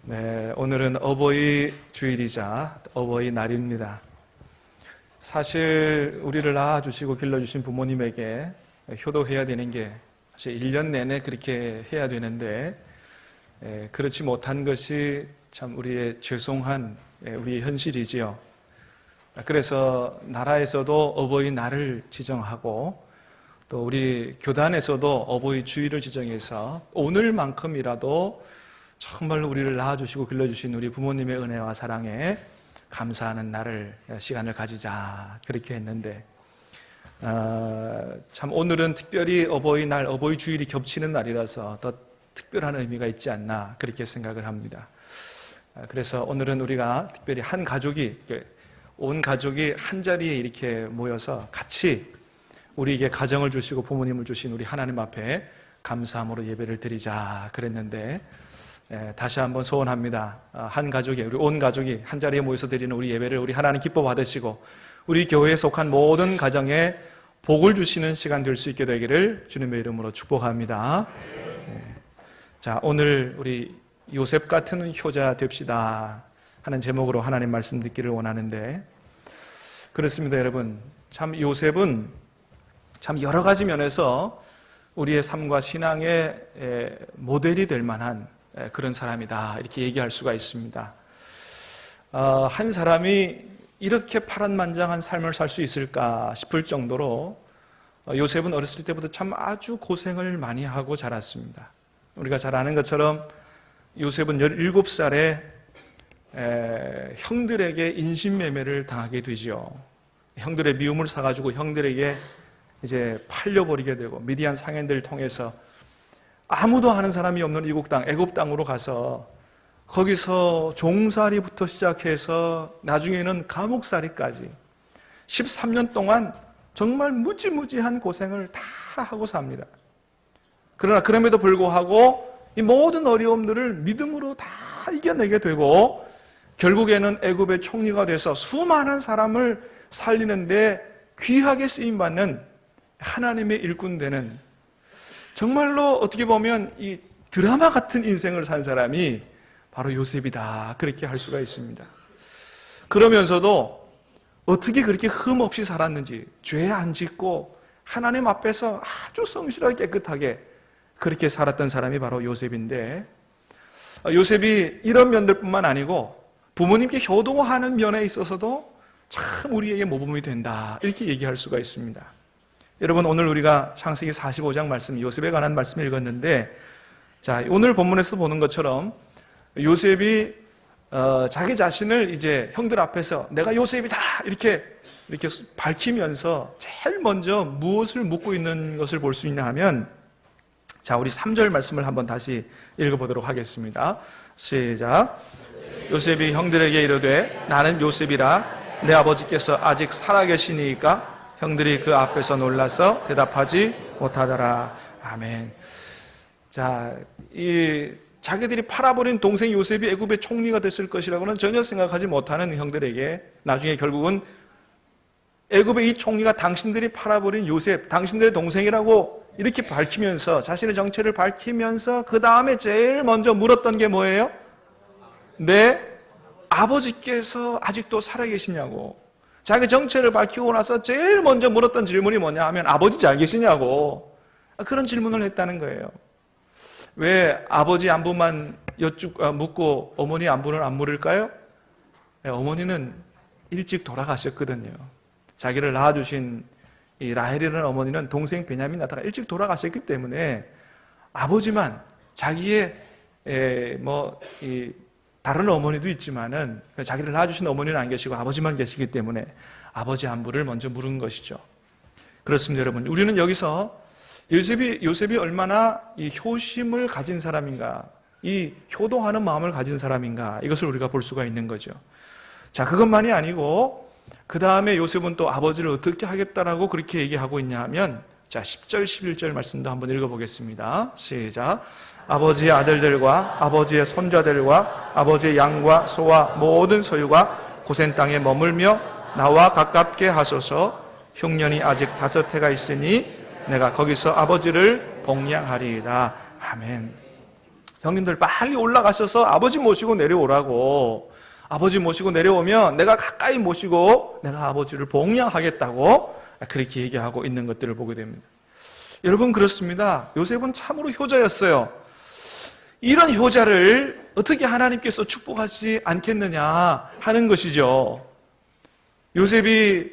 네, 오늘은 어버이 주일이자 어버이날입니다. 사실 우리를 낳아주시고 길러주신 부모님에게 효도해야 되는 게 사실 1년 내내 그렇게 해야 되는데 그렇지 못한 것이 참 우리의 죄송한 우리의 현실이지요. 그래서 나라에서도 어버이날을 지정하고 또 우리 교단에서도 어버이 주일을 지정해서 오늘만큼이라도 정말로 우리를 낳아주시고 길러주신 우리 부모님의 은혜와 사랑에 감사하는 날을 시간을 가지자 그렇게 했는데 참 오늘은 특별히 어버이날 어버이 주일이 겹치는 날이라서 더 특별한 의미가 있지 않나 그렇게 생각을 합니다. 그래서 오늘은 우리가 특별히 한 가족이 온 가족이 한 자리에 이렇게 모여서 같이 우리에게 가정을 주시고 부모님을 주신 우리 하나님 앞에 감사함으로 예배를 드리자 그랬는데 다시 한번 소원합니다. 한 가족이 우리 온 가족이 한 자리에 모여서 드리는 우리 예배를 우리 하나님 기뻐 받으시고 우리 교회에 속한 모든 가정에 복을 주시는 시간 될 수 있게 되기를 주님의 이름으로 축복합니다. 자, 오늘 우리 요셉 같은 효자 됩시다 하는 제목으로 하나님 말씀 듣기를 원하는데 그렇습니다. 여러분, 참 요셉은 참 여러 가지 면에서 우리의 삶과 신앙의 모델이 될 만한 그런 사람이다 이렇게 얘기할 수가 있습니다. 한 사람이 이렇게 파란만장한 삶을 살 수 있을까 싶을 정도로 요셉은 어렸을 때부터 참 아주 고생을 많이 하고 자랐습니다. 우리가 잘 아는 것처럼 요셉은 17살에 형들에게 인신매매를 당하게 되죠. 형들의 미움을 사가지고 형들에게 이제 팔려버리게 되고 미디안 상인들을 통해서 아무도 아는 사람이 없는 이국 땅, 애굽 땅으로 가서 거기서 종살이부터 시작해서 나중에는 감옥살이까지 13년 동안 정말 무지무지한 고생을 다 하고 삽니다. 그러나 그럼에도 불구하고 이 모든 어려움들을 믿음으로 다 이겨내게 되고 결국에는 애굽의 총리가 돼서 수많은 사람을 살리는데 귀하게 쓰임받는 하나님의 일꾼 되는 정말로 어떻게 보면 이 드라마 같은 인생을 산 사람이 바로 요셉이다 그렇게 할 수가 있습니다. 그러면서도 어떻게 그렇게 흠 없이 살았는지 죄 안 짓고 하나님 앞에서 아주 성실하게 깨끗하게 그렇게 살았던 사람이 바로 요셉인데 요셉이 이런 면들뿐만 아니고 부모님께 효도하는 면에 있어서도 참 우리에게 모범이 된다 이렇게 얘기할 수가 있습니다. 여러분, 오늘 우리가 창세기 45장 말씀 요셉에 관한 말씀을 읽었는데 자, 오늘 본문에서 보는 것처럼 요셉이 자기 자신을 이제 형들 앞에서 내가 요셉이다 이렇게 밝히면서 제일 먼저 무엇을 묻고 있는 것을 볼 수 있냐 하면 자, 우리 3절 말씀을 한번 다시 읽어보도록 하겠습니다. 시작. 요셉이 형들에게 이르되 나는 요셉이라 내 아버지께서 아직 살아계시니까 형들이 그 앞에서 놀라서 대답하지 못하더라. 아멘. 자, 자기들이 팔아버린 동생 요셉이 애굽의 총리가 됐을 것이라고는 전혀 생각하지 못하는 형들에게 나중에 결국은 애굽의 이 총리가 당신들이 팔아버린 요셉, 당신들의 동생이라고 이렇게 밝히면서 자신의 정체를 밝히면서 그 다음에 제일 먼저 물었던 게 뭐예요? 내 아버지께서 아직도 살아계시냐고. 자기 정체를 밝히고 나서 제일 먼저 물었던 질문이 뭐냐 하면 아버지 잘 계시냐고 그런 질문을 했다는 거예요. 왜 아버지 안부만 묻고 어머니 안부는 안 물을까요? 어머니는 일찍 돌아가셨거든요. 자기를 낳아주신 이 라헬이라는 어머니는 동생 베냐민 낳다가 일찍 돌아가셨기 때문에 아버지만 자기의 다른 어머니도 있지만은 자기를 낳아주신 어머니는 안 계시고 아버지만 계시기 때문에 아버지 안부를 먼저 물은 것이죠. 그렇습니다, 여러분. 우리는 여기서 요셉이 얼마나 이 효심을 가진 사람인가, 이 효도하는 마음을 가진 사람인가 이것을 우리가 볼 수가 있는 거죠. 자, 그것만이 아니고 그 다음에 요셉은 또 아버지를 어떻게 하겠다라고 그렇게 얘기하고 있냐 하면 자, 10절 11절 말씀도 한번 읽어보겠습니다. 시작. 아버지의 아들들과 아버지의 손자들과 아버지의 양과 소와 모든 소유가 고센 땅에 머물며 나와 가깝게 하소서. 흉년이 아직 5해가 있으니 내가 거기서 아버지를 복양하리이다. 아멘. 형님들 빨리 올라가셔서 아버지 모시고 내려오라고. 아버지 모시고 내려오면 내가 가까이 모시고 내가 아버지를 봉양하겠다고 그렇게 얘기하고 있는 것들을 보게 됩니다. 여러분, 그렇습니다. 요셉은 참으로 효자였어요. 이런 효자를 어떻게 하나님께서 축복하지 않겠느냐 하는 것이죠. 요셉이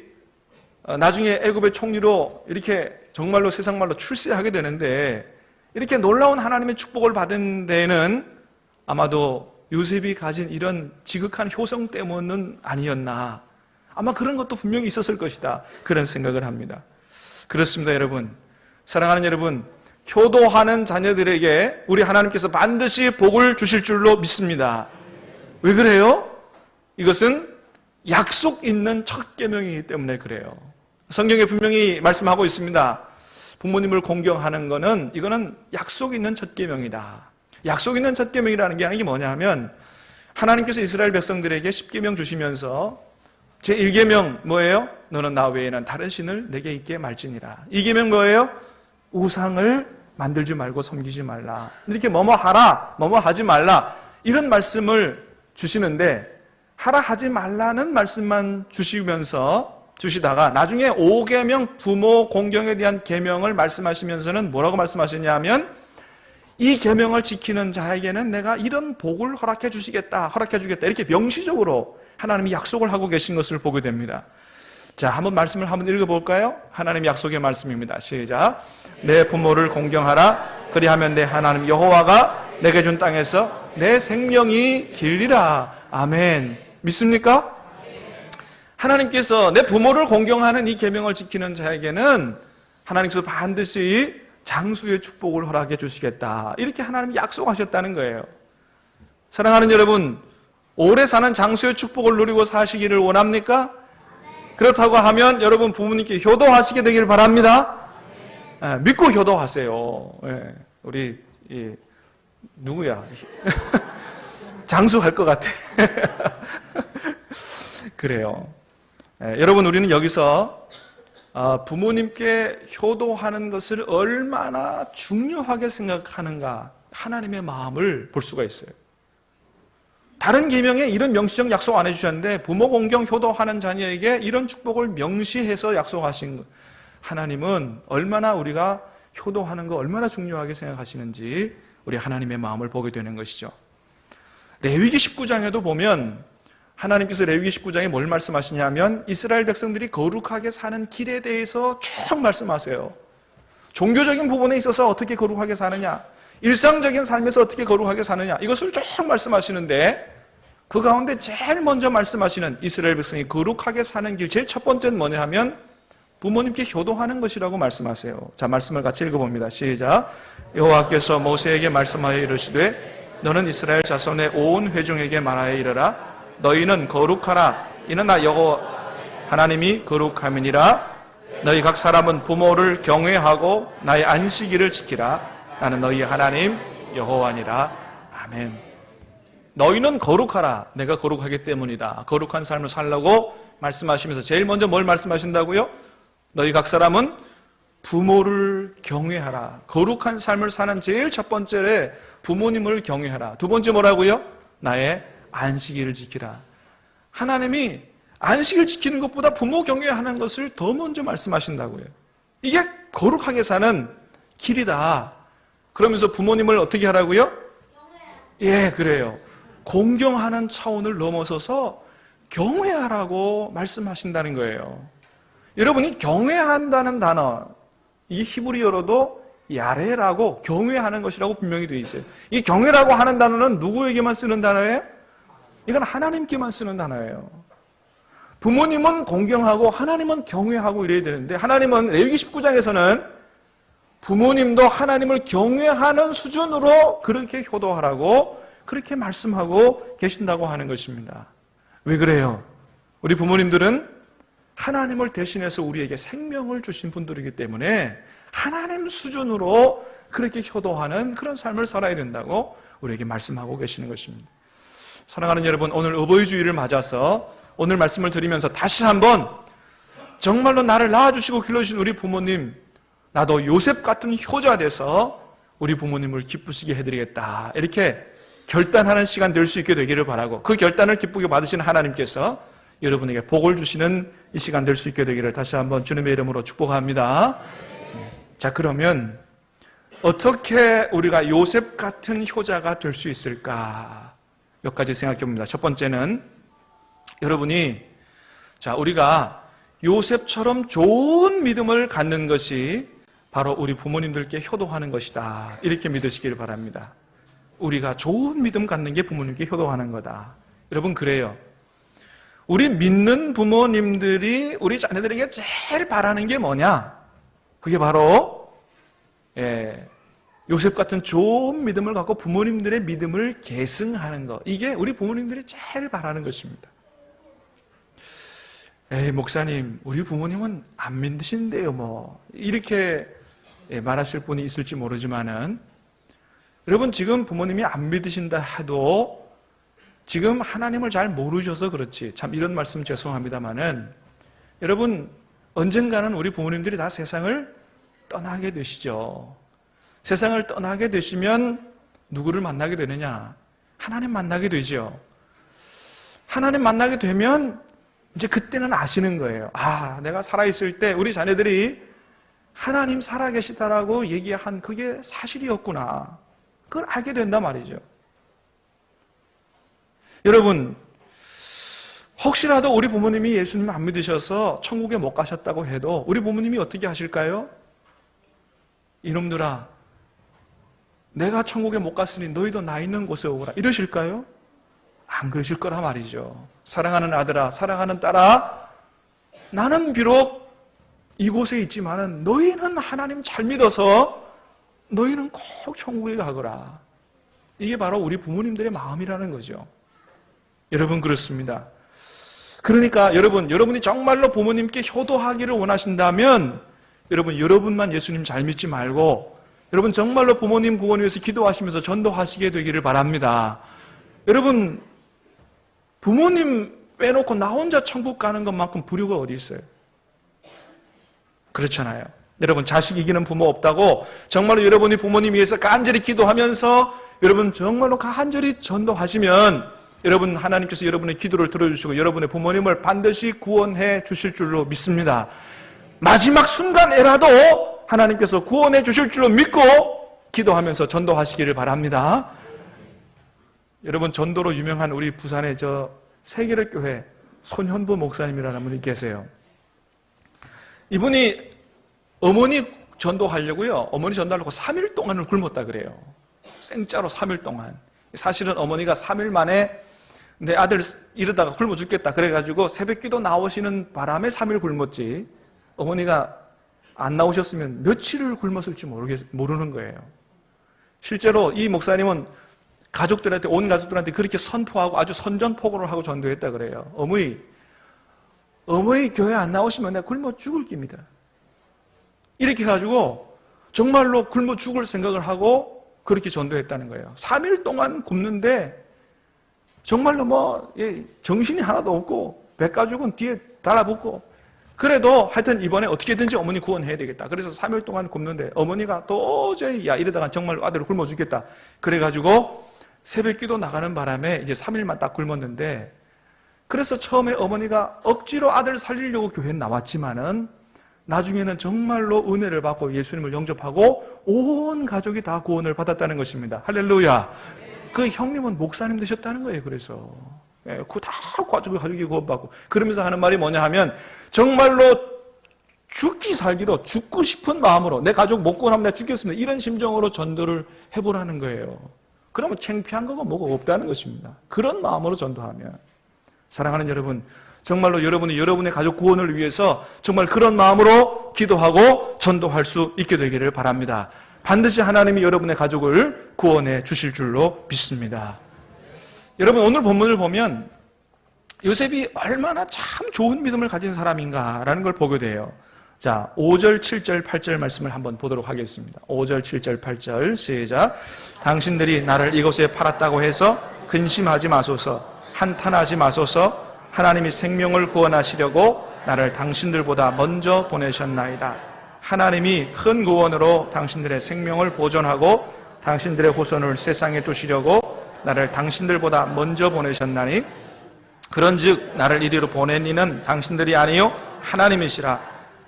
나중에 애굽의 총리로 이렇게 정말로 세상말로 출세하게 되는데, 이렇게 놀라운 하나님의 축복을 받은 데에는 아마도 요셉이 가진 이런 지극한 효성 때문은 아니었나, 아마 그런 것도 분명히 있었을 것이다, 그런 생각을 합니다. 그렇습니다. 여러분, 사랑하는 여러분, 효도하는 자녀들에게 우리 하나님께서 반드시 복을 주실 줄로 믿습니다. 왜 그래요? 이것은 약속 있는 첫 계명이기 때문에 그래요. 성경에 분명히 말씀하고 있습니다. 부모님을 공경하는 거는, 이거는 약속 있는 첫 계명이다. 약속 있는 첫 계명이라는 게 뭐냐면, 하나님께서 이스라엘 백성들에게 10계명 주시면서 제 1계명 뭐예요? 너는 나 외에는 다른 신을 내게 있게 말지니라. 2계명 뭐예요? 우상을 만들지 말고 섬기지 말라. 이렇게 뭐뭐 하라, 뭐뭐 하지 말라, 이런 말씀을 주시는데, 하라 하지 말라는 말씀만 주시다가 나중에 5계명 부모 공경에 대한 계명을 말씀하시면서는 뭐라고 말씀하시냐면, 이 계명을 지키는 자에게는 내가 이런 복을 허락해 주시겠다, 허락해 주겠다, 이렇게 명시적으로 하나님이 약속을 하고 계신 것을 보게 됩니다. 자, 한번 말씀을 한번 읽어볼까요? 하나님의 약속의 말씀입니다. 시작. 내 부모를 공경하라. 그리하면 내 하나님 여호와가 내게 준 땅에서 내 생명이 길리라. 아멘. 믿습니까? 하나님께서 내 부모를 공경하는 이 계명을 지키는 자에게는 하나님께서 반드시 장수의 축복을 허락해 주시겠다, 이렇게 하나님이 약속하셨다는 거예요. 사랑하는 여러분, 오래 사는 장수의 축복을 누리고 사시기를 원합니까? 그렇다고 하면 여러분 부모님께 효도하시게 되기를 바랍니다. 믿고 효도하세요. 우리 누구야? 장수할 것 같아. 그래요. 여러분, 우리는 여기서 부모님께 효도하는 것을 얼마나 중요하게 생각하는가, 하나님의 마음을 볼 수가 있어요. 다른 계명에 이런 명시적 약속 안 해주셨는데, 부모 공경 효도하는 자녀에게 이런 축복을 명시해서 약속하신 것, 하나님은 얼마나 우리가 효도하는 거 얼마나 중요하게 생각하시는지 우리 하나님의 마음을 보게 되는 것이죠. 레위기 19장에도 보면 하나님께서 레위기 19장에 뭘 말씀하시냐면, 이스라엘 백성들이 거룩하게 사는 길에 대해서 쭉 말씀하세요. 종교적인 부분에 있어서 어떻게 거룩하게 사느냐, 일상적인 삶에서 어떻게 거룩하게 사느냐, 이것을 쭉 말씀하시는데, 그 가운데 제일 먼저 말씀하시는 이스라엘 백성이 거룩하게 사는 길, 제일 첫 번째는 뭐냐 하면 부모님께 효도하는 것이라고 말씀하세요. 자, 말씀을 같이 읽어봅니다. 시작. 여호와께서 모세에게 말씀하여 이르시되 너는 이스라엘 자손의 온 회중에게 말하여 이르라. 너희는 거룩하라. 이는 나 여호와 하나님이 거룩함이니라. 너희 각 사람은 부모를 경외하고 나의 안식일을 지키라. 나는 너희 하나님 여호와니라. 아멘. 너희는 거룩하라. 내가 거룩하기 때문이다. 거룩한 삶을 살라고 말씀하시면서 제일 먼저 뭘 말씀하신다고요? 너희 각 사람은 부모를 경외하라. 거룩한 삶을 사는 제일 첫 번째에 부모님을 경외하라. 두 번째 뭐라고요? 나의 안식일을 지키라. 하나님이 안식일 지키는 것보다 부모 경외하는 것을 더 먼저 말씀하신다고요. 이게 거룩하게 사는 길이다. 그러면서 부모님을 어떻게 하라고요? 예, 그래요. 공경하는 차원을 넘어서서 경외하라고 말씀하신다는 거예요. 여러분이 경외한다는 단어, 이 히브리어로도 야레라고 경외하는 것이라고 분명히 되어 있어요. 이 경외라고 하는 단어는 누구에게만 쓰는 단어예요? 이건 하나님께만 쓰는 단어예요. 부모님은 공경하고 하나님은 경외하고 이래야 되는데, 하나님은 레위기 19장에서는 부모님도 하나님을 경외하는 수준으로 그렇게 효도하라고 그렇게 말씀하고 계신다고 하는 것입니다. 왜 그래요? 우리 부모님들은 하나님을 대신해서 우리에게 생명을 주신 분들이기 때문에 하나님 수준으로 그렇게 효도하는 그런 삶을 살아야 된다고 우리에게 말씀하고 계시는 것입니다. 사랑하는 여러분, 오늘 어버이주일을 맞아서 오늘 말씀을 드리면서 다시 한번 정말로 나를 낳아주시고 길러주신 우리 부모님, 나도 요셉 같은 효자 돼서 우리 부모님을 기쁘시게 해드리겠다. 이렇게 결단하는 시간 될 수 있게 되기를 바라고, 그 결단을 기쁘게 받으시는 하나님께서 여러분에게 복을 주시는 이 시간 될 수 있게 되기를 다시 한번 주님의 이름으로 축복합니다. 자, 그러면 어떻게 우리가 요셉 같은 효자가 될 수 있을까? 몇 가지 생각해 봅니다. 첫 번째는 여러분이, 자, 우리가 요셉처럼 좋은 믿음을 갖는 것이 바로 우리 부모님들께 효도하는 것이다. 이렇게 믿으시기를 바랍니다. 우리가 좋은 믿음 갖는 게 부모님께 효도하는 거다. 여러분, 그래요. 우리 믿는 부모님들이 우리 자녀들에게 제일 바라는 게 뭐냐? 그게 바로 요셉 같은 좋은 믿음을 갖고 부모님들의 믿음을 계승하는 것. 이게 우리 부모님들이 제일 바라는 것입니다. 에이, 목사님, 우리 부모님은 안 믿으신데요, 뭐. 이렇게 말하실 분이 있을지 모르지만은, 여러분, 지금 부모님이 안 믿으신다 해도 지금 하나님을 잘 모르셔서 그렇지. 참 이런 말씀 죄송합니다만은, 여러분, 언젠가는 우리 부모님들이 다 세상을 떠나게 되시죠. 세상을 떠나게 되시면 누구를 만나게 되느냐? 하나님 만나게 되죠. 하나님 만나게 되면 이제 그때는 아시는 거예요. 아, 내가 살아있을 때 우리 자녀들이 하나님 살아계시다라고 얘기한 그게 사실이었구나. 그걸 알게 된단 말이죠. 여러분, 혹시라도 우리 부모님이 예수님 안 믿으셔서 천국에 못 가셨다고 해도 우리 부모님이 어떻게 하실까요? 이놈들아, 내가 천국에 못 갔으니 너희도 나 있는 곳에 오거라. 이러실까요? 안 그러실 거라 말이죠. 사랑하는 아들아, 사랑하는 딸아, 나는 비록 이곳에 있지만은 너희는 하나님 잘 믿어서 너희는 꼭 천국에 가거라. 이게 바로 우리 부모님들의 마음이라는 거죠. 여러분, 그렇습니다. 그러니까 여러분이 정말로 부모님께 효도하기를 원하신다면 여러분만 예수님 잘 믿지 말고 여러분 정말로 부모님 구원을 위해서 기도하시면서 전도하시게 되기를 바랍니다. 여러분, 부모님 빼놓고 나 혼자 천국 가는 것만큼 불효가 어디 있어요? 그렇잖아요. 여러분, 자식 이기는 부모 없다고 정말로 여러분이 부모님 위해서 간절히 기도하면서 여러분 정말로 간절히 전도하시면 여러분 하나님께서 여러분의 기도를 들어주시고 여러분의 부모님을 반드시 구원해 주실 줄로 믿습니다. 마지막 순간에라도 하나님께서 구원해 주실 줄로 믿고 기도하면서 전도하시기를 바랍니다. 여러분, 전도로 유명한 우리 부산의 세계력교회 손현부 목사님이라는 분이 계세요. 이분이 어머니 전도하려고요. 어머니 전도하려고 3일 동안을 굶었다 그래요. 생짜로 3일 동안. 사실은 어머니가 3일 만에 내 아들 이러다가 굶어 죽겠다 그래가지고 새벽기도 나오시는 바람에 3일 굶었지, 어머니가 안 나오셨으면 며칠을 굶었을지 모르는 거예요. 실제로 이 목사님은 온 가족들한테 그렇게 선포하고 아주 선전포고를 하고 전도했다 그래요. 어머니 교회 안 나오시면 내가 굶어 죽을 깁니다. 이렇게 해가지고 정말로 굶어 죽을 생각을 하고 그렇게 전도했다는 거예요. 3일 동안 굶는데 정말로 정신이 하나도 없고 백가죽은 뒤에 달라붙고, 그래도 하여튼 이번에 어떻게든지 어머니 구원해야 되겠다. 그래서 3일 동안 굶는데 어머니가 도저히 이러다가 정말 아들을 굶어 죽겠다. 그래가지고 새벽기도 나가는 바람에 이제 3일만 딱 굶었는데, 그래서 처음에 어머니가 억지로 아들 살리려고 교회에 나왔지만은 나중에는 정말로 은혜를 받고 예수님을 영접하고 온 가족이 다 구원을 받았다는 것입니다. 할렐루야. 그 형님은 목사님 되셨다는 거예요. 그래서 그거 다 가족이 구원받고, 그러면서 하는 말이 뭐냐 하면 정말로 죽기 살기로 죽고 싶은 마음으로 내 가족 못 구원하면 내가 죽겠습니다, 이런 심정으로 전도를 해보라는 거예요. 그러면 창피한 거가 뭐가 없다는 것입니다. 그런 마음으로 전도하면. 사랑하는 여러분, 정말로 여러분이 여러분의 가족 구원을 위해서 정말 그런 마음으로 기도하고 전도할 수 있게 되기를 바랍니다. 반드시 하나님이 여러분의 가족을 구원해 주실 줄로 믿습니다. 여러분, 오늘 본문을 보면 요셉이 얼마나 참 좋은 믿음을 가진 사람인가라는 걸 보게 돼요. 자, 5절, 7절, 8절 말씀을 한번 보도록 하겠습니다. 5절, 7절, 8절 시작. 당신들이 나를 이곳에 팔았다고 해서 근심하지 마소서, 한탄하지 마소서. 하나님이 생명을 구원하시려고 나를 당신들보다 먼저 보내셨나이다. 하나님이 큰 구원으로 당신들의 생명을 보존하고 당신들의 후손을 세상에 두시려고 나를 당신들보다 먼저 보내셨나니 그런즉 나를 이리로 보낸 이는 당신들이 아니요 하나님이시라.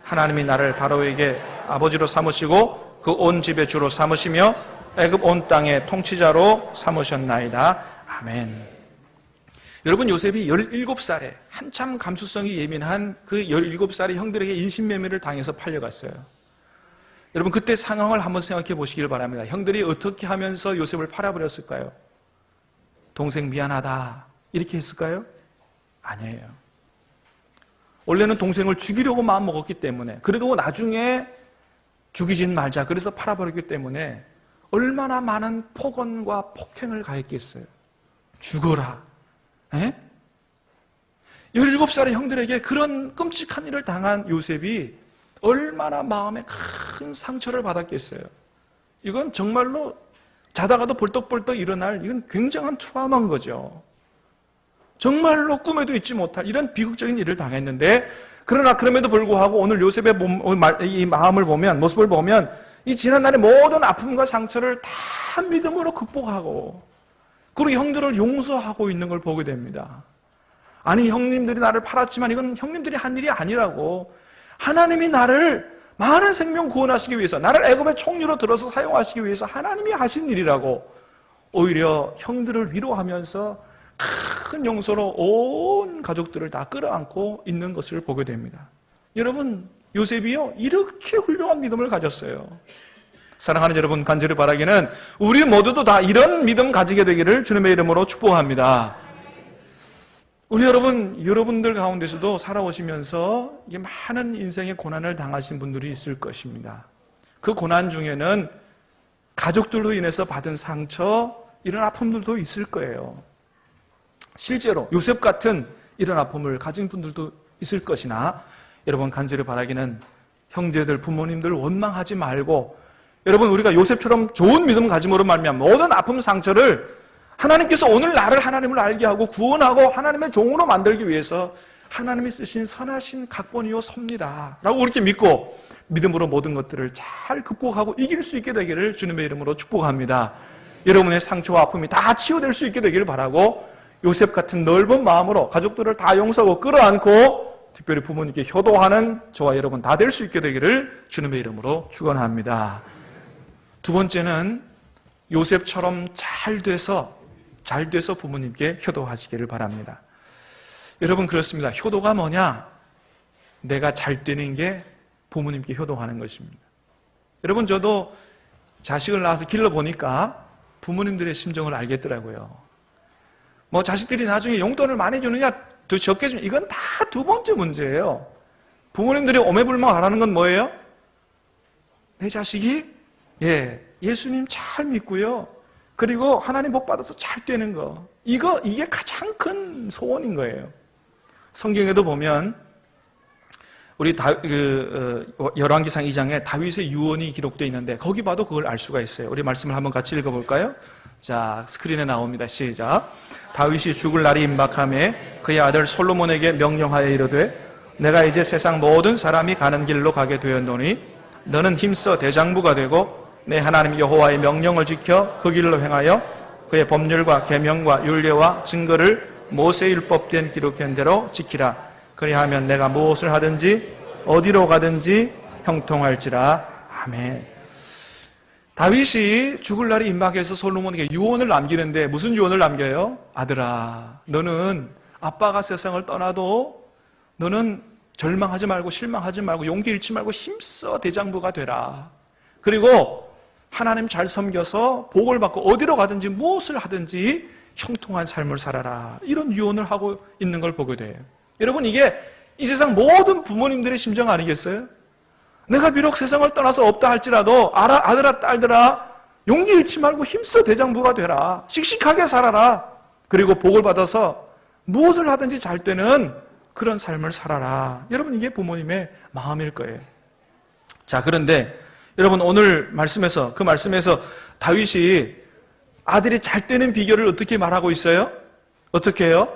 하나님이 나를 바로에게 아버지로 삼으시고 그 온 집의 주로 삼으시며 애굽 온 땅의 통치자로 삼으셨나이다. 아멘. 여러분, 요셉이 17살에 한참 감수성이 예민한 그 17살의 형들에게 인신매매를 당해서 팔려갔어요. 여러분, 그때 상황을 한번 생각해 보시길 바랍니다. 형들이 어떻게 하면서 요셉을 팔아버렸을까요? 동생 미안하다 이렇게 했을까요? 아니에요. 원래는 동생을 죽이려고 마음먹었기 때문에, 그래도 나중에 죽이진 말자 그래서 팔아버렸기 때문에 얼마나 많은 폭언과 폭행을 가했겠어요. 죽어라. 17살의 형들에게 그런 끔찍한 일을 당한 요셉이 얼마나 마음에 큰 상처를 받았겠어요. 이건 정말로 자다가도 벌떡벌떡 일어날, 이건 굉장한 트라우마인 거죠. 정말로 꿈에도 잊지 못할 이런 비극적인 일을 당했는데, 그러나 그럼에도 불구하고 오늘 요셉의 이 마음을 보면, 모습을 보면 이 지난날의 모든 아픔과 상처를 다 믿음으로 극복하고, 그리고 형들을 용서하고 있는 걸 보게 됩니다. 아니, 형님들이 나를 팔았지만 이건 형님들이 한 일이 아니라고, 하나님이 나를 많은 생명 구원하시기 위해서, 나를 애굽의 총리로 들어서 사용하시기 위해서 하나님이 하신 일이라고 오히려 형들을 위로하면서 큰 용서로 온 가족들을 다 끌어안고 있는 것을 보게 됩니다. 여러분, 요셉이요 이렇게 훌륭한 믿음을 가졌어요. 사랑하는 여러분, 간절히 바라기는 우리 모두도 다 이런 믿음 가지게 되기를 주님의 이름으로 축복합니다. 우리 여러분들 가운데서도 살아오시면서 많은 인생의 고난을 당하신 분들이 있을 것입니다. 그 고난 중에는 가족들로 인해서 받은 상처, 이런 아픔들도 있을 거예요. 실제로 요셉 같은 이런 아픔을 가진 분들도 있을 것이나, 여러분 간절히 바라기는 형제들, 부모님들 원망하지 말고, 여러분 우리가 요셉처럼 좋은 믿음 가짐으로 말미암아 모든 아픔, 상처를 하나님께서 오늘 나를 하나님을 알게 하고 구원하고 하나님의 종으로 만들기 위해서 하나님이 쓰신 선하신 각본이요 섭니다 라고 그렇게 믿고 믿음으로 모든 것들을 잘 극복하고 이길 수 있게 되기를 주님의 이름으로 축복합니다. 여러분의 상처와 아픔이 다 치유될 수 있게 되기를 바라고, 요셉 같은 넓은 마음으로 가족들을 다 용서하고 끌어안고 특별히 부모님께 효도하는 저와 여러분 다 될 수 있게 되기를 주님의 이름으로 축원합니다. 두 번째는 요셉처럼 잘 돼서 부모님께 효도하시기를 바랍니다. 여러분, 그렇습니다. 효도가 뭐냐? 내가 잘 되는 게 부모님께 효도하는 것입니다. 여러분, 저도 자식을 낳아서 길러보니까 부모님들의 심정을 알겠더라고요. 자식들이 나중에 용돈을 많이 주느냐, 더 적게 주느냐, 이건 다 두 번째 문제예요. 부모님들이 오매불망하라는 건 뭐예요? 내 자식이 예수님 잘 믿고요, 그리고 하나님 복 받아서 잘 되는 거, 이게 가장 큰 소원인 거예요. 성경에도 보면 우리 열왕기상 2장에 다윗의 유언이 기록되어 있는데 거기 봐도 그걸 알 수가 있어요. 우리 말씀을 한번 같이 읽어볼까요? 자, 스크린에 나옵니다. 시작. 다윗이 죽을 날이 임박하매 그의 아들 솔로몬에게 명령하여 이르되 내가 이제 세상 모든 사람이 가는 길로 가게 되었노니 너는 힘써 대장부가 되고 내 하나님 여호와의 명령을 지켜 그 길로 행하여 그의 법률과 계명과 율례와 증거를 모세율법된 기록한 대로 지키라. 그리하면 내가 무엇을 하든지 어디로 가든지 형통할지라. 아멘. 다윗이 죽을 날이 임박해서 솔로몬에게 유언을 남기는데 무슨 유언을 남겨요? 아들아, 너는 아빠가 세상을 떠나도 너는 절망하지 말고 실망하지 말고 용기 잃지 말고 힘써 대장부가 되라. 그리고 하나님 잘 섬겨서 복을 받고 어디로 가든지 무엇을 하든지 형통한 삶을 살아라. 이런 유언을 하고 있는 걸 보게 돼요. 여러분, 이게 이 세상 모든 부모님들의 심정 아니겠어요? 내가 비록 세상을 떠나서 없다 할지라도 아들아 딸들아 용기 잃지 말고 힘써 대장부가 되라. 씩씩하게 살아라. 그리고 복을 받아서 무엇을 하든지 잘 되는 그런 삶을 살아라. 여러분, 이게 부모님의 마음일 거예요. 자, 그런데 여러분, 오늘 말씀에서, 그 말씀에서 다윗이 아들이 잘 되는 비결을 어떻게 말하고 있어요? 어떻게 해요?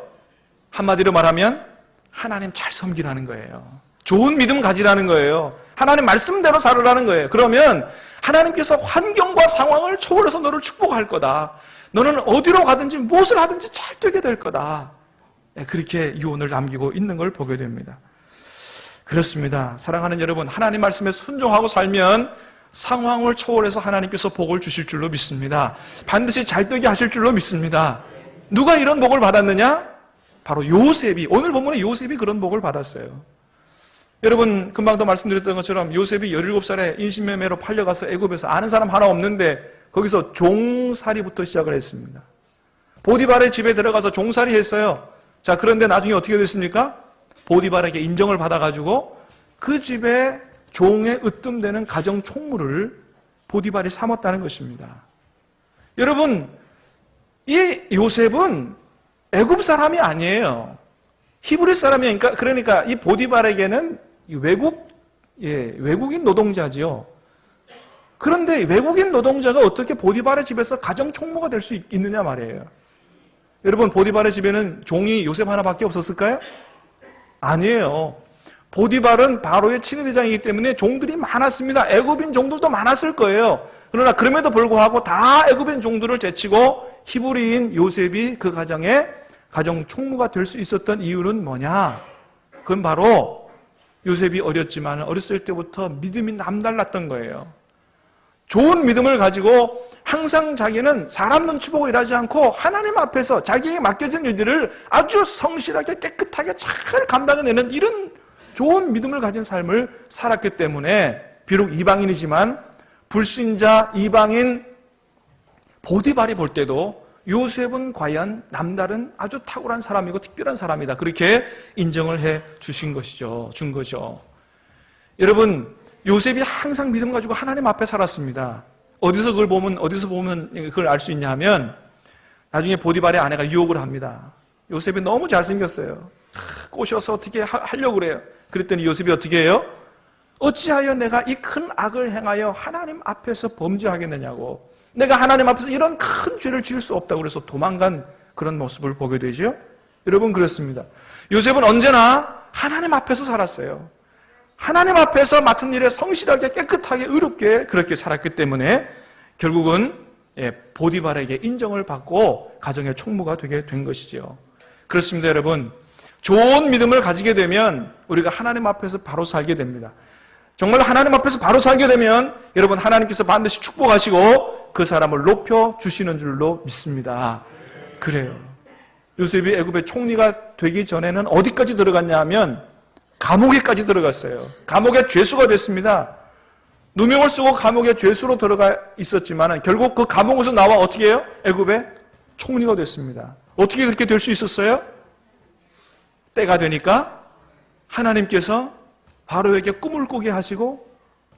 한마디로 말하면 하나님 잘 섬기라는 거예요. 좋은 믿음 가지라는 거예요. 하나님 말씀대로 살으라는 거예요. 그러면 하나님께서 환경과 상황을 초월해서 너를 축복할 거다. 너는 어디로 가든지 무엇을 하든지 잘 되게 될 거다. 그렇게 유언을 남기고 있는 걸 보게 됩니다. 그렇습니다. 사랑하는 여러분, 하나님 말씀에 순종하고 살면 상황을 초월해서 하나님께서 복을 주실 줄로 믿습니다. 반드시 잘 되게 하실 줄로 믿습니다. 누가 이런 복을 받았느냐? 바로 요셉이, 오늘 본문에 요셉이 그런 복을 받았어요. 여러분, 금방도 말씀드렸던 것처럼 요셉이 17살에 인신매매로 팔려가서 애굽에서 아는 사람 하나 없는데 거기서 종살이부터 시작을 했습니다. 보디발의 집에 들어가서 종살이 했어요. 자, 그런데 나중에 어떻게 됐습니까? 보디발에게 인정을 받아가지고 그 집에 종에 으뜸되는 가정 총무를 보디발이 삼았다는 것입니다. 여러분, 이 요셉은 애굽 사람이 아니에요. 히브리 사람이니까, 그러니까 이 보디발에게는 외국인 노동자지요. 그런데 외국인 노동자가 어떻게 보디발의 집에서 가정 총무가 될 수 있느냐 말이에요. 여러분, 보디발의 집에는 종이 요셉 하나밖에 없었을까요? 아니에요. 보디발은 바로의 친위대장이기 때문에 종들이 많았습니다. 애굽인 종들도 많았을 거예요. 그러나 그럼에도 불구하고 다 애굽인 종들을 제치고 히브리인 요셉이 그 가정의 가정 총무가 될 수 있었던 이유는 뭐냐? 그건 바로 요셉이 어렸지만 어렸을 때부터 믿음이 남달랐던 거예요. 좋은 믿음을 가지고 항상 자기는 사람 눈치 보고 일하지 않고 하나님 앞에서 자기에게 맡겨진 일들을 아주 성실하게 깨끗하게 잘 감당해내는 이런 좋은 믿음을 가진 삶을 살았기 때문에 비록 이방인이지만 불신자 이방인 보디발이 볼 때도 요셉은 과연 남다른 아주 탁월한 사람이고 특별한 사람이다. 그렇게 인정을 해 주신 것이죠. 준 거죠. 여러분, 요셉이 항상 믿음 가지고 하나님 앞에 살았습니다. 어디서 보면 그걸 알 수 있냐 하면 나중에 보디발의 아내가 유혹을 합니다. 요셉이 너무 잘생겼어요. 꼬셔서 어떻게 하려고 그래요. 그랬더니 요셉이 어떻게 해요? 어찌하여 내가 이 큰 악을 행하여 하나님 앞에서 범죄하겠느냐고. 내가 하나님 앞에서 이런 큰 죄를 지을 수 없다고 그래서 도망간 그런 모습을 보게 되죠. 여러분, 그렇습니다. 요셉은 언제나 하나님 앞에서 살았어요. 하나님 앞에서 맡은 일에 성실하게 깨끗하게 의롭게 그렇게 살았기 때문에 결국은 보디발에게 인정을 받고 가정의 총무가 되게 된 것이죠. 그렇습니다. 여러분, 좋은 믿음을 가지게 되면 우리가 하나님 앞에서 바로 살게 됩니다. 정말 하나님 앞에서 바로 살게 되면 여러분, 하나님께서 반드시 축복하시고 그 사람을 높여주시는 줄로 믿습니다. 그래요. 요셉이 애굽의 총리가 되기 전에는 어디까지 들어갔냐 하면 감옥에까지 들어갔어요. 감옥에 죄수가 됐습니다. 누명을 쓰고 감옥에 죄수로 들어가 있었지만 결국 그 감옥에서 나와 어떻게 해요? 애굽의 총리가 됐습니다. 어떻게 그렇게 될 수 있었어요? 때가 되니까 하나님께서 바로에게 꿈을 꾸게 하시고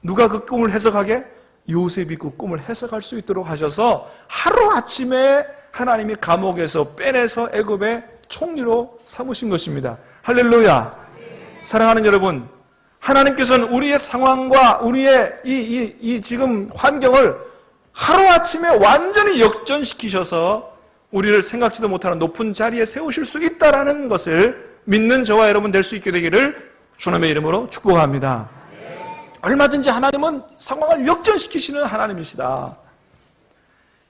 누가 그 꿈을 해석하게? 요셉이 그 꿈을 해석할 수 있도록 하셔서 하루아침에 하나님이 감옥에서 빼내서 애굽의 총리로 삼으신 것입니다. 할렐루야. 사랑하는 여러분, 하나님께서는 우리의 상황과 우리의 이 지금 환경을 하루아침에 완전히 역전시키셔서 우리를 생각지도 못하는 높은 자리에 세우실 수 있다는 것을 믿는 저와 여러분 될 수 있게 되기를 주님의 이름으로 축복합니다. 얼마든지 하나님은 상황을 역전시키시는 하나님이시다.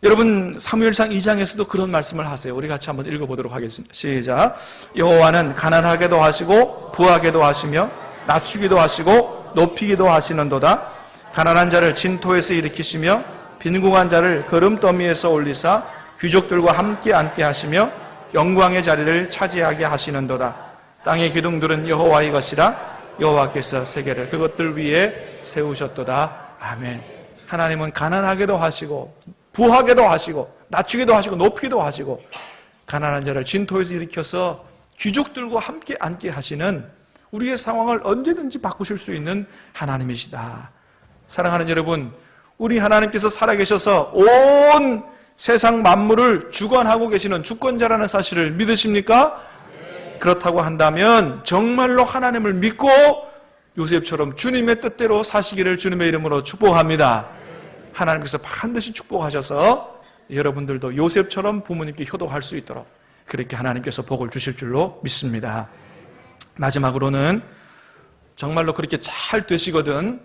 여러분, 사무엘상 2장에서도 그런 말씀을 하세요. 우리 같이 한번 읽어보도록 하겠습니다. 시작. 여호와는 가난하게도 하시고 부하게도 하시며 낮추기도 하시고 높이기도 하시는도다. 가난한 자를 진토에서 일으키시며 빈궁한 자를 거름더미에서 올리사 귀족들과 함께 앉게 하시며 영광의 자리를 차지하게 하시는도다. 땅의 기둥들은 여호와의 것이라 여호와께서 세계를 그것들 위에 세우셨도다. 아멘. 하나님은 가난하게도 하시고 부하게도 하시고 낮추기도 하시고 높이기도 하시고 가난한 자를 진토에서 일으켜서 귀족들과 함께 앉게 하시는 우리의 상황을 언제든지 바꾸실 수 있는 하나님이시다. 사랑하는 여러분, 우리 하나님께서 살아계셔서 온 세상 만물을 주관하고 계시는 주권자라는 사실을 믿으십니까? 그렇다고 한다면 정말로 하나님을 믿고 요셉처럼 주님의 뜻대로 사시기를 주님의 이름으로 축복합니다. 하나님께서 반드시 축복하셔서 여러분들도 요셉처럼 부모님께 효도할 수 있도록 그렇게 하나님께서 복을 주실 줄로 믿습니다. 마지막으로는 정말로 그렇게 잘 되시거든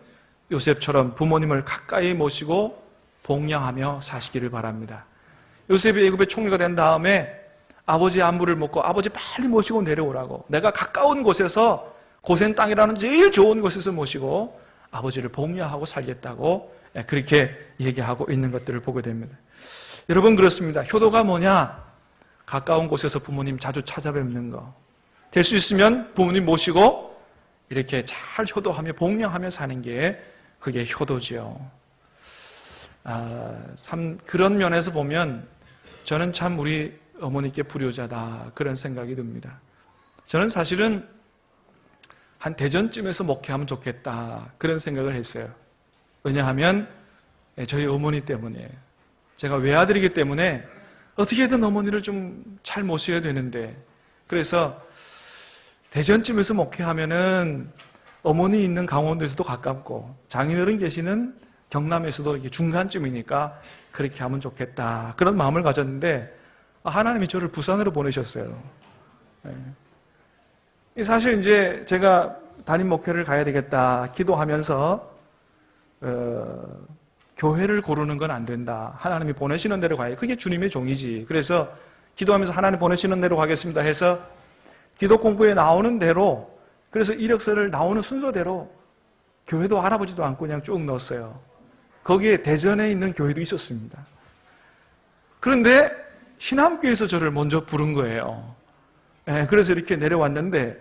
요셉처럼 부모님을 가까이 모시고 복양하며 사시기를 바랍니다. 요셉이 애굽의 총리가 된 다음에 아버지 안부를 묻고 아버지 빨리 모시고 내려오라고, 내가 가까운 곳에서 고센 땅이라는 제일 좋은 곳에서 모시고 아버지를 복양하고 살겠다고 그렇게 얘기하고 있는 것들을 보게 됩니다. 여러분, 그렇습니다. 효도가 뭐냐? 가까운 곳에서 부모님 자주 찾아뵙는 거. 될 수 있으면 부모님 모시고 이렇게 잘 효도하며 복양하며 사는 게 그게 효도지요. 참 그런 면에서 보면 저는 참 우리 어머니께 불효자다 그런 생각이 듭니다. 저는 사실은 한 대전쯤에서 목회하면 좋겠다 그런 생각을 했어요. 왜냐하면 저희 어머니 때문에, 제가 외아들이기 때문에 어떻게든 어머니를 좀 잘 모셔야 되는데, 그래서 대전쯤에서 목회하면은 어머니 있는 강원도에서도 가깝고 장인어른 계시는 경남에서도 이게 중간쯤이니까 그렇게 하면 좋겠다 그런 마음을 가졌는데 하나님이 저를 부산으로 보내셨어요. 사실 이제 제가 담임 목회를 가야 되겠다 기도하면서 교회를 고르는 건 안 된다. 하나님이 보내시는 대로 가야, 그게 주님의 종이지. 그래서 기도하면서 하나님 보내시는 대로 가겠습니다 해서 기도 공부에 나오는 대로, 그래서 이력서를 나오는 순서대로 교회도 알아보지도 않고 그냥 쭉 넣었어요. 거기에 대전에 있는 교회도 있었습니다. 그런데 신암교회에서 저를 먼저 부른 거예요. 그래서 이렇게 내려왔는데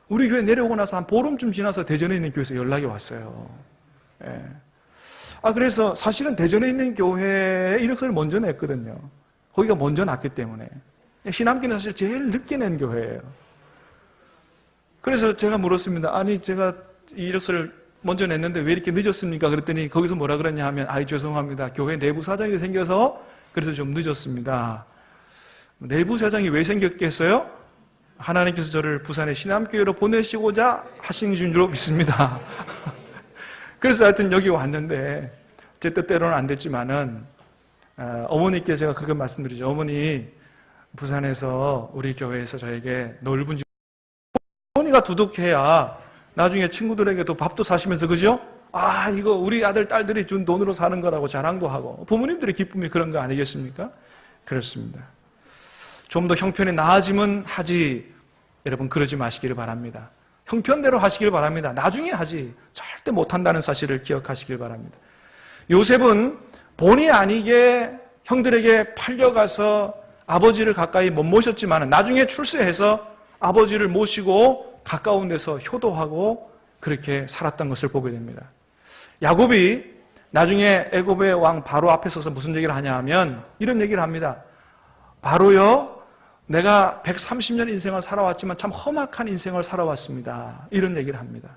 우리 교회 내려오고 나서 한 보름쯤 지나서 대전에 있는 교회에서 연락이 왔어요. 그래서 사실은 대전에 있는 교회에 이력서를 먼저 냈거든요. 거기가 먼저 났기 때문에. 신암교회는 사실 제일 늦게 낸 교회예요. 그래서 제가 물었습니다. 아니, 제가 이 이력서를 먼저 냈는데 왜 이렇게 늦었습니까? 그랬더니 거기서 뭐라 그랬냐 하면, 죄송합니다. 교회 내부 사정이 생겨서 그래서 좀 늦었습니다. 내부 사정이 왜 생겼겠어요? 하나님께서 저를 부산의 신암교회로 보내시고자 하신 줄로 믿습니다. 그래서 하여튼 여기 왔는데 제 뜻대로는 안 됐지만은 어머니께 제가 그렇게 말씀드리죠. 어머니, 부산에서 우리 교회에서 저에게 넓은 집, 어머니가 두둑해야 나중에 친구들에게도 밥도 사시면서, 그죠? 이거 우리 아들 딸들이 준 돈으로 사는 거라고 자랑도 하고, 부모님들의 기쁨이 그런 거 아니겠습니까? 그렇습니다. 좀 더 형편이 나아지면 하지, 여러분 그러지 마시기를 바랍니다. 형편대로 하시길 바랍니다. 나중에 하지 절대 못한다는 사실을 기억하시길 바랍니다. 요셉은 본의 아니게 형들에게 팔려가서 아버지를 가까이 못 모셨지만 나중에 출세해서 아버지를 모시고 가까운 데서 효도하고 그렇게 살았던 것을 보게 됩니다. 야곱이 나중에 애굽의 왕 바로 앞에 서서 무슨 얘기를 하냐 하면 이런 얘기를 합니다. 바로요, 내가 130년 인생을 살아왔지만 참 험악한 인생을 살아왔습니다. 이런 얘기를 합니다.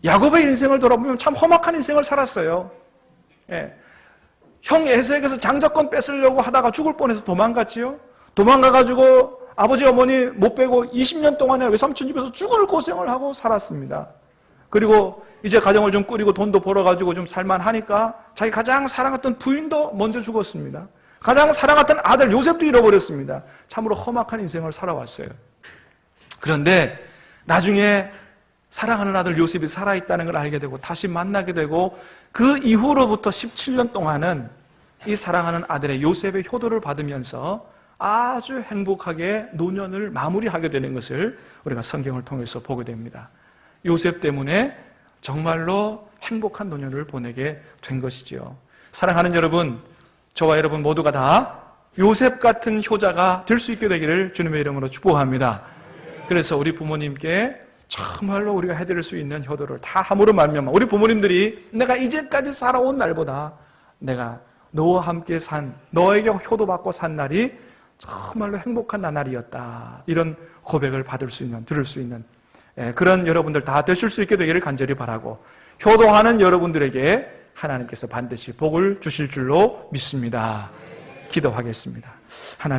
야곱의 인생을 돌아보면 참 험악한 인생을 살았어요. 형 에서에게서 장자권 뺏으려고 하다가 죽을 뻔해서 도망갔지요. 도망가가지고 아버지 어머니 못 빼고 20년 동안에 외삼촌 집에서 죽을 고생을 하고 살았습니다. 그리고 이제 가정을 좀 꾸리고 돈도 벌어가지고 좀 살만하니까 자기 가장 사랑했던 부인도 먼저 죽었습니다. 가장 사랑했던 아들 요셉도 잃어버렸습니다. 참으로 험악한 인생을 살아왔어요. 그런데 나중에 사랑하는 아들 요셉이 살아있다는 걸 알게 되고 다시 만나게 되고 그 이후로부터 17년 동안은 이 사랑하는 아들의 요셉의 효도를 받으면서 아주 행복하게 노년을 마무리하게 되는 것을 우리가 성경을 통해서 보게 됩니다. 요셉 때문에 정말로 행복한 노년을 보내게 된 것이지요. 사랑하는 여러분, 저와 여러분 모두가 다 요셉 같은 효자가 될 수 있게 되기를 주님의 이름으로 축복합니다. 그래서 우리 부모님께 정말로 우리가 해드릴 수 있는 효도를 다 함으로 말미암아 우리 부모님들이 내가 이제까지 살아온 날보다 내가 너와 함께 너에게 효도받고 산 날이 정말로 행복한 나날이었다, 이런 고백을 들을 수 있는 그런 여러분들 다 되실 수 있게 되기를 간절히 바라고, 효도하는 여러분들에게 하나님께서 반드시 복을 주실 줄로 믿습니다. 기도하겠습니다. 하나님